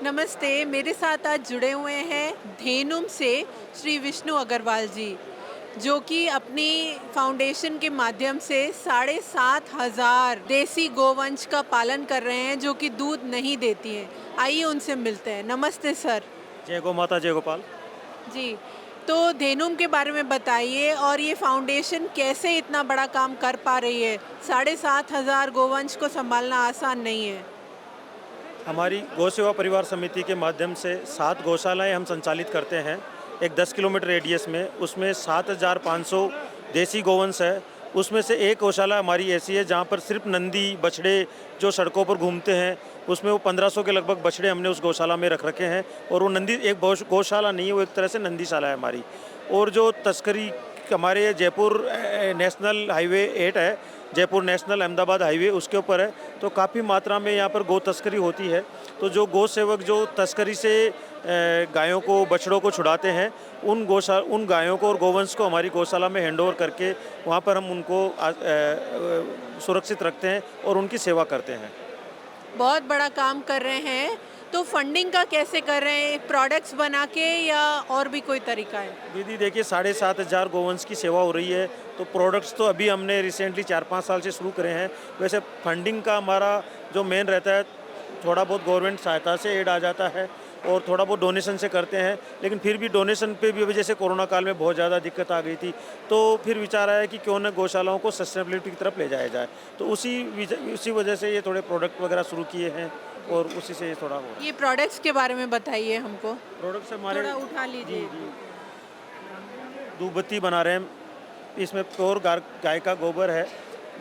नमस्ते, मेरे साथ आज जुड़े हुए हैं धेनुम से श्री विष्णु अग्रवाल जी, जो कि अपनी फाउंडेशन के माध्यम से 7,500 देसी गोवंश का पालन कर रहे हैं, जो कि दूध नहीं देती हैं। आइए उनसे मिलते हैं। नमस्ते सर। जय गौ माता जय गोपाल। जी, तो धेनुम के बारे में बताइए और ये फाउंडेशन कैसे इतना बड़ा काम कर पा रही है? 7,500 गोवंश को संभालना आसान नहीं है। हमारी गौ सेवा परिवार समिति के माध्यम से 7 गौशालाएं हम संचालित करते हैं एक 10 किलोमीटर रेडियस में। उसमें 7,500 देसी गोवंश है। उसमें से एक गौशाला हमारी ऐसी है जहां पर सिर्फ नंदी बछड़े जो सड़कों पर घूमते हैं, उसमें वो 1500 के लगभग बछड़े हमने उस गौशाला में रख रखे हैं। और वो नंदी एक गौशाला नहीं है, वो एक तरह से नंदीशाला है हमारी। और जो तस्करी हमारे जयपुर नेशनल हाईवे 8 है, जयपुर नेशनल अहमदाबाद हाईवे, उसके ऊपर है। तो काफ़ी मात्रा में यहाँ पर गौ तस्करी होती है। तो जो गौ सेवक जो तस्करी से गायों को बछड़ों को छुड़ाते हैं, उन गायों को और गोवंश को हमारी गौशाला में हैंडओवर करके वहाँ पर हम उनको सुरक्षित रखते हैं और उनकी सेवा करते हैं। बहुत बड़ा काम कर रहे हैं। तो फंडिंग का कैसे कर रहे हैं? प्रोडक्ट्स बना के या और भी कोई तरीका है? दीदी देखिए, 7,500 गोवंश की सेवा हो रही है। तो प्रोडक्ट्स तो अभी हमने रिसेंटली 4-5 साल से शुरू करे हैं। वैसे फंडिंग का हमारा जो मेन रहता है, थोड़ा बहुत गवर्नमेंट सहायता से एड आ जाता है और थोड़ा बहुत डोनेशन से करते हैं। लेकिन फिर भी डोनेशन पे भी, जैसे कोरोना काल में बहुत ज़्यादा दिक्कत आ गई थी, तो फिर विचार आया कि क्यों न गौशालाओं को सस्टेनेबिलिटी की तरफ ले जाया जाए। तो उसी वजह से ये थोड़े प्रोडक्ट वगैरह शुरू किए हैं और उसी से ये थोड़ा हो रहा है। ये प्रोडक्ट्स के बारे में बताइए हमको। प्रोडक्ट्स हमारे थोड़ा उठा लीजिए। जी। धूप बत्ती बना रहे हैं। इसमें प्योर गाय का गोबर है,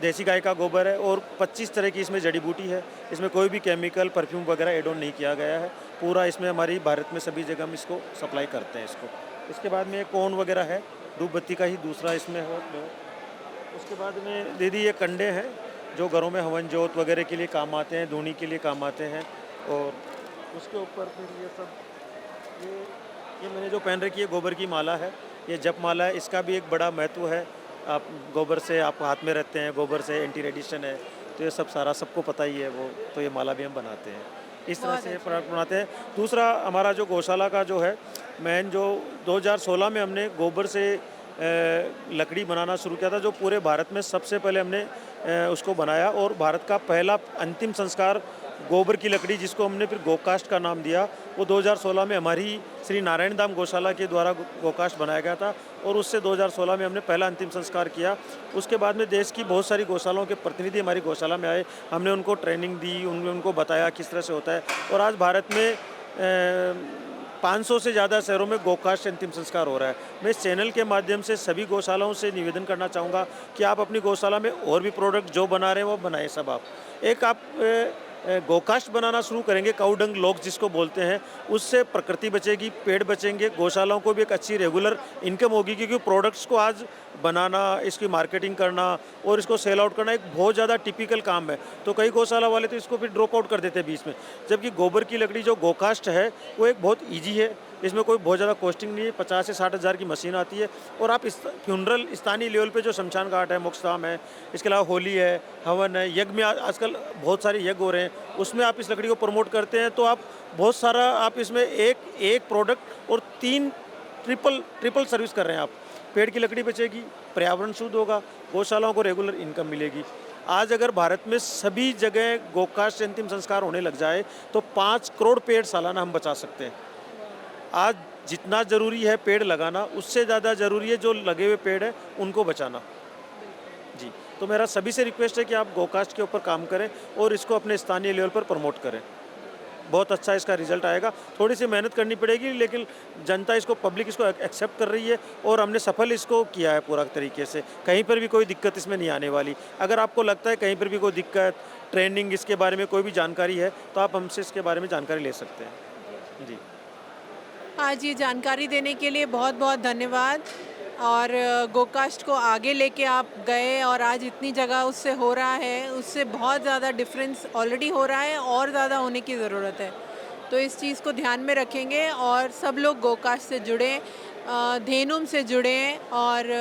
देसी गाय का गोबर है और 25 तरह की इसमें जड़ी बूटी है। इसमें कोई भी केमिकल, परफ्यूम वगैरह एड ऑन नहीं किया गया है। पूरा इसमें हमारी भारत में सभी जगह हम इसको सप्लाई करते हैं इसको। इसके बाद में कोन वगैरह है, धूप बत्ती का ही दूसरा इसमें है। उसके बाद में दीदी ये कंडे हैं जो घरों में हवन जोत वगैरह के लिए काम आते हैं, धूनी के लिए काम आते हैं। और उसके ऊपर फिर ये सब ये मैंने जो पहन रखी है गोबर की माला है, ये जप माला है। इसका भी एक बड़ा महत्व है। आप गोबर से आप हाथ में रहते हैं, गोबर से एंटी रेडिएशन है, तो ये सब सारा सबको पता ही है वो। तो ये माला भी हम बनाते हैं, इस तरह से प्रोडक्ट बनाते हैं। दूसरा हमारा जो गौशाला का जो है मेन, जो 2016 में हमने गोबर से लकड़ी बनाना शुरू किया था, जो पूरे भारत में सबसे पहले हमने उसको बनाया। और भारत का पहला अंतिम संस्कार गोबर की लकड़ी, जिसको हमने फिर गोकास्ट का नाम दिया, वो 2016 में हमारी श्री नारायण धाम गौशाला के द्वारा गोकास्ट बनाया गया था। और उससे 2016 में हमने पहला अंतिम संस्कार किया। उसके बाद में देश की बहुत सारी गौशालाओं के प्रतिनिधि हमारी गौशाला में आए। हमने उनको ट्रेनिंग दी, उनको बताया किस तरह से होता है। और आज भारत में 500 से ज़्यादा शहरों में गोकास्ट अंतिम संस्कार हो रहा है। मैं इस चैनल के माध्यम से सभी गौशालाओं से निवेदन करना चाहूँगा कि आप अपनी गौशाला में और भी प्रोडक्ट जो बना रहे हैं वो बनाएं सब आप। एक आप गोकास्ट बनाना शुरू करेंगे, काऊ डंग लॉग जिसको बोलते हैं, उससे प्रकृति बचेगी, पेड़ बचेंगे, गौशालाओं को भी एक अच्छी रेगुलर इनकम होगी। क्योंकि प्रोडक्ट्स को आज बनाना, इसकी मार्केटिंग करना और इसको सेल आउट करना एक बहुत ज़्यादा टिपिकल काम है। तो कई गौशाला वाले तो इसको फिर ड्रॉप आउट कर देते हैं बीच में। जबकि गोबर की लकड़ी जो गोकास्ट है वो एक बहुत ईजी है, इसमें कोई बहुत ज़्यादा कॉस्टिंग नहीं है। 50 से 60 हज़ार की मशीन आती है। और आप इस फ्यूनरल स्थानीय लेवल पे जो शमशान घाट है, मोक्षधाम है, इसके अलावा होली है, हवन है, यज्ञ में आजकल बहुत सारे यज्ञ हो रहे हैं, उसमें आप इस लकड़ी को प्रमोट करते हैं। तो आप बहुत सारा आप इसमें एक प्रोडक्ट और 3 ट्रिपल सर्विस कर रहे हैं आप। पेड़ की लकड़ी बचेगी, पर्यावरण शुद्ध होगा, गौशालाओं को रेगुलर इनकम मिलेगी। आज अगर भारत में सभी जगह गोकास्ट से अंतिम संस्कार होने लग जाए तो 5 करोड़ पेड़ सालाना हम बचा सकते हैं। आज जितना ज़रूरी है पेड़ लगाना, उससे ज़्यादा ज़रूरी है जो लगे हुए पेड़ हैं उनको बचाना। जी, तो मेरा सभी से रिक्वेस्ट है कि आप गोकास्ट के ऊपर काम करें और इसको अपने स्थानीय लेवल पर प्रमोट करें। बहुत अच्छा इसका रिजल्ट आएगा। थोड़ी सी मेहनत करनी पड़ेगी, लेकिन जनता इसको, पब्लिक इसको एक्सेप्ट कर रही है और हमने सफल इसको किया है पूरा तरीके से। कहीं पर भी कोई दिक्कत इसमें नहीं आने वाली। अगर आपको लगता है कहीं पर भी कोई दिक्कत, ट्रेनिंग, इसके बारे में कोई भी जानकारी है, तो आप हमसे इसके बारे में जानकारी ले सकते हैं। जी, आज ये जानकारी देने के लिए बहुत बहुत धन्यवाद। और गोकास्ट को आगे लेके आप गए और आज इतनी जगह उससे हो रहा है, उससे बहुत ज़्यादा डिफरेंस ऑलरेडी हो रहा है और ज़्यादा होने की ज़रूरत है। तो इस चीज़ को ध्यान में रखेंगे और सब लोग गोकास्ट से जुड़ें, धेनुम से जुड़ें। और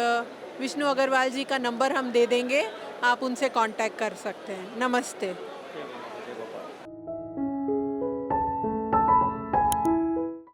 विष्णु अग्रवाल जी का नंबर हम दे देंगे, आप उनसे कांटेक्ट कर सकते हैं। नमस्ते।